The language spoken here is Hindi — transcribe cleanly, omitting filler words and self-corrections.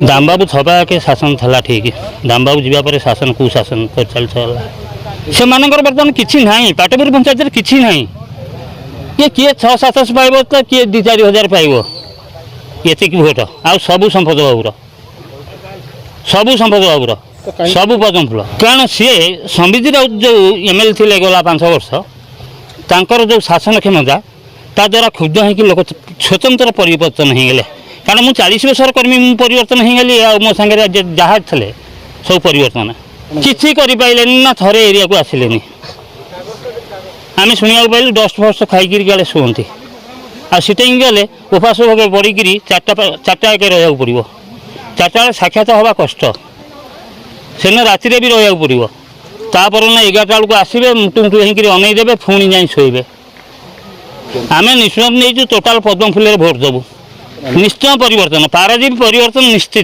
दामबाबू थबा के शासन था ठीक दामबाबू जावापर शासन कुशासन कर चलता से बर्तमान किसी ना पाटपुर पंचायत किसी ना ये किए 600-700 पाइब तो किए 2-4 हजार पाइब ये भोट आ सबू संपद बाबूर सबू पद्म फूल कारण सी समिति जो एमएलए थे गला 5 वर्ष तांकर जो शासन क्षमता ता द्वारा क्षुब्ध हो लोक स्वतंत्र परिवर्तन हो गले कारण मुझे 40 वर्ष कर्मी परिवर्तन हो गली मो सागर जहाँ थे सब परिवर्तन किसी कर ना थे एरिया को आसिले आम शुणा पाइलु डस्ट फस्ट खाई गले शुंती आटेक गले उपास भाव पड़ी चार्टा एक रहा पड़ो 4टा बेले साक्षात हवा कष्ट से राति भी रहा पड़ो तापर ना 11टा बेलू आसवे मुटुमुटु होकर अनईदेवे पुणी जा शोबे आम निष्पत्ति नहीं टोटाल पद्म फूल भोट देवु निश्चय परिवर्तन पारादीप परिवर्तन निश्चित।